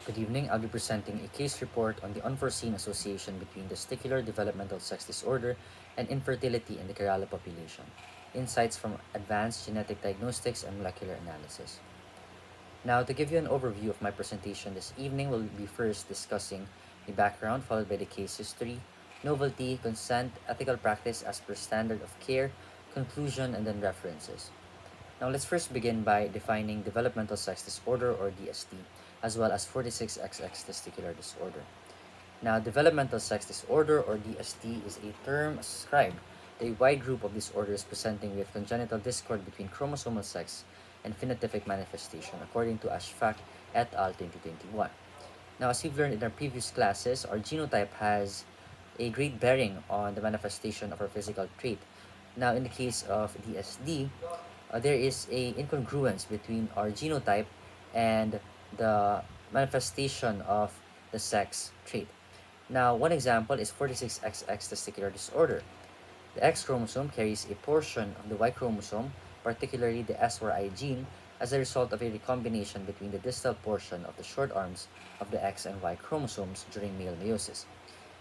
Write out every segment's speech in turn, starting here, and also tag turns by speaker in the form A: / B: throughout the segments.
A: Good evening. I'll be presenting a case report on the unforeseen association between testicular developmental sex disorder and infertility in the Kerala population. Insights from advanced genetic diagnostics and molecular analysis. Now, to give you an overview of my presentation this evening, we'll be first discussing the background, followed by the case history, novelty, consent, ethical practice as per standard of care, conclusion, and then references. Now let's first begin by defining developmental sex disorder or DSD, as well as 46XX testicular disorder. Now, developmental sex disorder or DSD is a term ascribed to a wide group of disorders presenting with congenital discord between chromosomal sex and phenotypic manifestation, according to Ashfaq et al. 2021. Now, as we've learned in our previous classes, our genotype has a great bearing on the manifestation of our physical trait. Now, in the case of DSD, there is a incongruence between our genotype and the manifestation of the sex trait. Now, one example is 46XX testicular disorder. The X chromosome carries a portion of the Y chromosome, particularly the S or I gene, as a result of a recombination between the distal portion of the short arms of the X and Y chromosomes during male meiosis.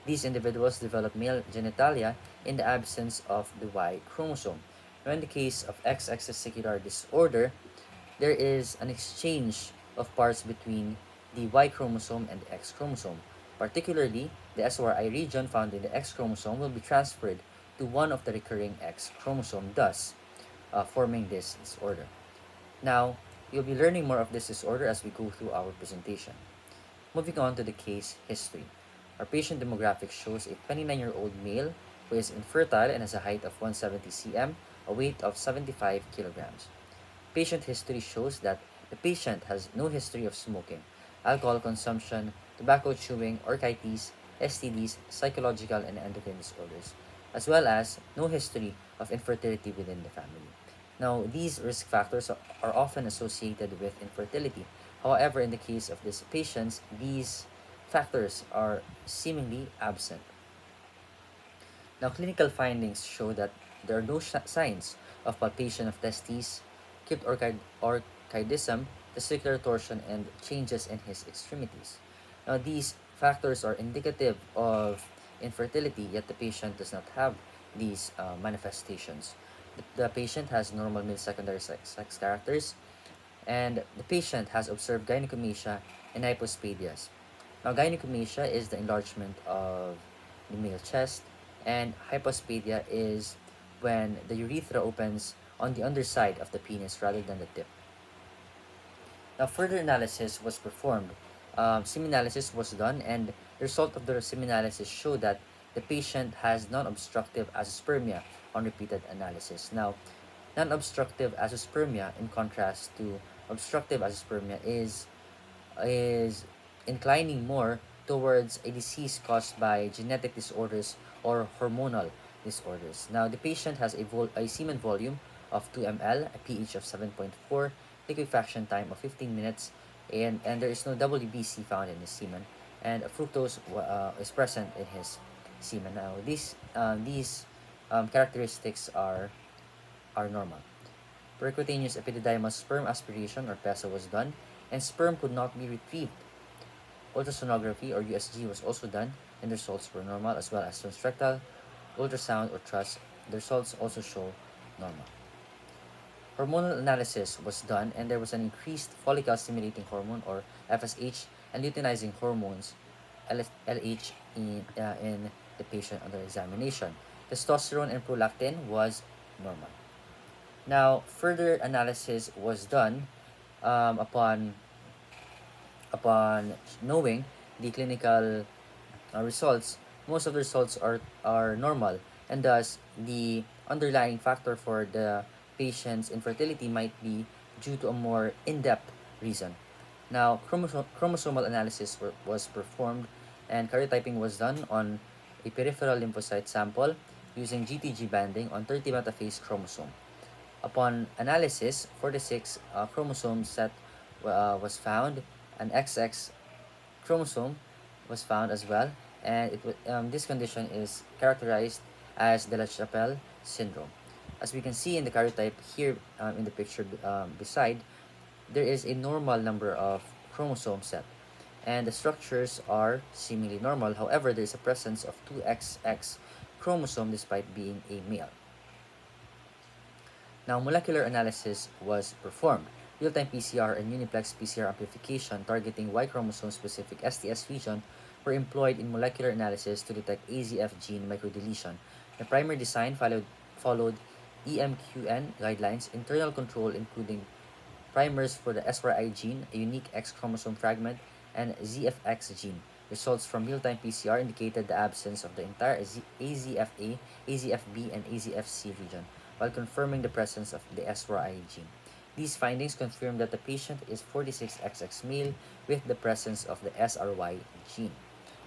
A: These individuals develop male genitalia in the absence of the Y chromosome. Now, in the case of XX testicular disorder, there is an exchange of parts between the Y chromosome and the X chromosome. Particularly, the S or I region found in the X chromosome will be transferred to one of the recurring X chromosome, thus forming this disorder. Now, you'll be learning more of this disorder as we go through our presentation. Moving on to the case history. Our patient demographic shows a 29-year-old male who is infertile and has a height of 170 cm, a weight of 75 kilograms. Patient history shows that the patient has no history of smoking, alcohol consumption, tobacco chewing, orchitis, STDs, psychological and endocrine disorders, as well as no history of infertility within the family. Now, these risk factors are often associated with infertility. However, in the case of these patients, these factors are seemingly absent. Now, clinical findings show that there are no signs of palpation of testes, acute orchidism, testicular torsion, and changes in his extremities. Now, these factors are indicative of infertility, yet the patient does not have these manifestations. The patient has normal male secondary sex characters, and the patient has observed gynecomastia and hypospadias. Now, gynecomastia is the enlargement of the male chest, and hypospadia is when the urethra opens on the underside of the penis rather than the tip. Now, further analysis was performed. Seminalysis was done, and the result of the seminalysis showed that the patient has non-obstructive azoospermia on repeated analysis. Now, non-obstructive azoospermia, in contrast to obstructive azoospermia, is inclining more towards a disease caused by genetic disorders or hormonal disorders. Now, the patient has a semen volume of 2 ml, a pH of 7.4, liquefaction time of 15 minutes, and there is no WBC found in his semen, and fructose is present in his semen. Now, these characteristics are normal. Percutaneous epididymal sperm aspiration or PESA was done, and sperm could not be retrieved. Ultrasonography or USG was also done, and the results were normal, as well as transrectal ultrasound or TRUS. The results also show normal. Hormonal analysis was done, and there was an increased follicle stimulating hormone or FSH and luteinizing hormones LH in the patient under examination. Testosterone and prolactin was normal. Now, further analysis was done upon knowing the clinical results. Most of the results are normal, and thus the underlying factor for the patient's infertility might be due to a more in-depth reason. Now, chromosomal analysis was performed, and karyotyping was done on a peripheral lymphocyte sample using GTG banding on 30 metaphase chromosome. Upon analysis, 46 chromosome set was found. An XX chromosome was found as well, and this condition is characterized as de la Chapelle syndrome. As we can see in the karyotype here in the picture beside, there is a normal number of chromosome set, and the structures are seemingly normal. However, there is a presence of two XX chromosome despite being a male. Now, molecular analysis was performed. Real-time PCR and uniplex PCR amplification targeting Y chromosome-specific STS region were employed in molecular analysis to detect AZF gene microdeletion. The primer design followed EMQN guidelines, internal control including primers for the SRI gene, a unique X chromosome fragment, and ZFX gene. Results from real-time PCR indicated the absence of the entire AZFA, AZFB, and AZFC region, while confirming the presence of the SRI gene. These findings confirm that the patient is 46XX male with the presence of the SRY gene.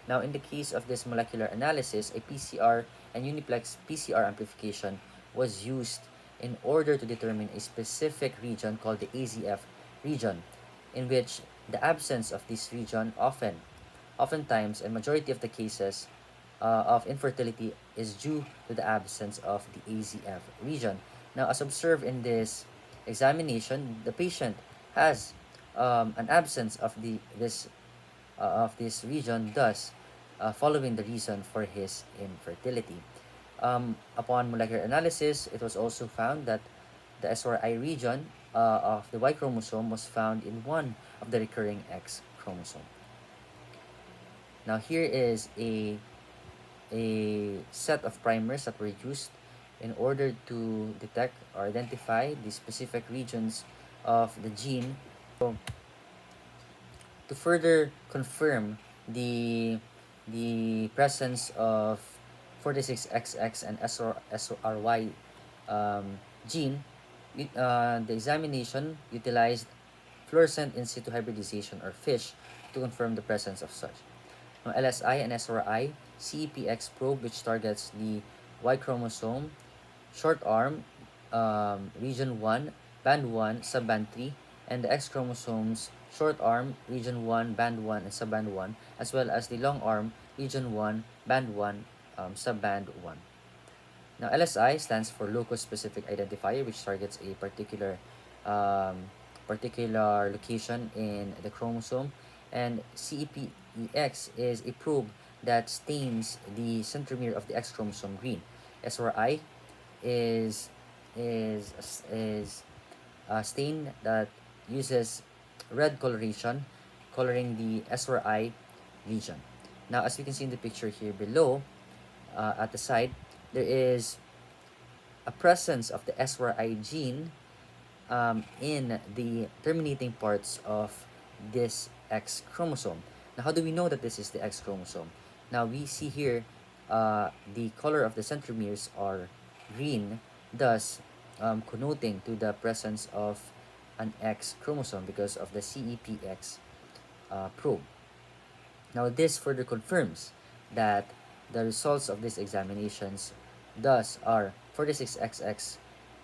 A: Now, in the case of this molecular analysis, a PCR and uniplex PCR amplification was used in order to determine a specific region called the AZF region, in which the absence of this region oftentimes, a majority of the cases of infertility is due to the absence of the AZF region. Now, as observed in this examination, the patient has an absence of this region, thus following the reason for his infertility. Upon molecular analysis, it was also found that the SRI region of the Y chromosome was found in one of the recurring X chromosome. Now here is a set of primers that were used in order to detect or identify the specific regions of the gene. So, to further confirm the presence of 46XX and SRY gene, the examination utilized fluorescent in situ hybridization or FISH to confirm the presence of such. Now, LSI and SRI CEPX probe, which targets the Y chromosome, short arm, region 1, band 1, subband 3, and the X chromosomes, short arm, region 1, band 1, and subband 1, as well as the long arm, region 1, band 1, subband 1. Now, LSI stands for locus specific identifier, which targets a particular location in the chromosome, and CEPEX is a probe that stains the centromere of the X chromosome green. SRI is a stain that uses red coloration, coloring the SRI region. Now, as we can see in the picture here below, at the side, there is a presence of the SRI gene in the terminating parts of this X chromosome. Now, how do we know that this is the X chromosome? Now, we see here the color of the centromeres are green, thus connoting to the presence of an X chromosome because of the CEPX probe. Now, this further confirms that the results of these examinations thus are 46XX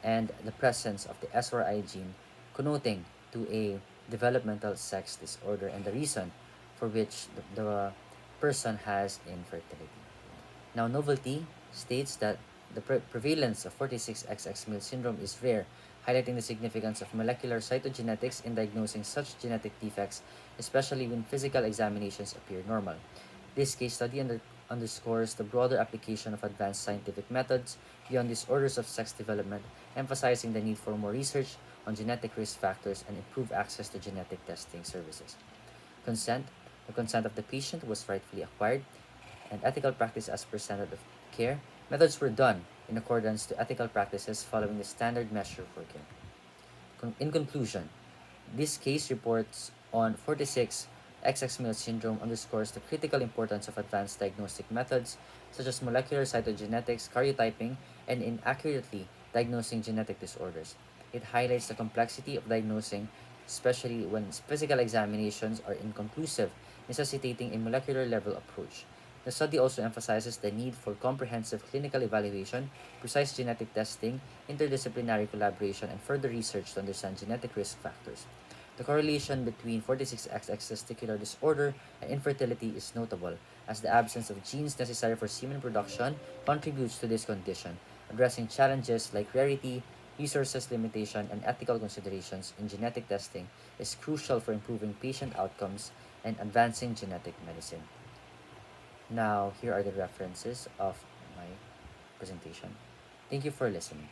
A: and the presence of the SRI gene, connoting to a developmental sex disorder and the reason for which the person has infertility. Now, novelty states that the prevalence of 46XX male syndrome is rare, highlighting the significance of molecular cytogenetics in diagnosing such genetic defects, especially when physical examinations appear normal. This case study underscores the broader application of advanced scientific methods beyond disorders of sex development, emphasizing the need for more research on genetic risk factors and improved access to genetic testing services. Consent. The consent of the patient was rightfully acquired, and ethical practice as per standard of care. Methods were done in accordance to ethical practices following the standard measure for care. In conclusion, this case reports on 46 XX male syndrome underscores the critical importance of advanced diagnostic methods such as molecular cytogenetics, karyotyping, and in accurately diagnosing genetic disorders. It highlights the complexity of diagnosing, especially when physical examinations are inconclusive, necessitating a molecular level approach. The study also emphasizes the need for comprehensive clinical evaluation, precise genetic testing, interdisciplinary collaboration, and further research to understand genetic risk factors. The correlation between 46XX testicular disorder and infertility is notable, as the absence of genes necessary for semen production contributes to this condition. Addressing challenges like rarity, resources limitation, and ethical considerations in genetic testing is crucial for improving patient outcomes and Advancing Genetic Medicine. Now, here are the references of my presentation. Thank you for listening.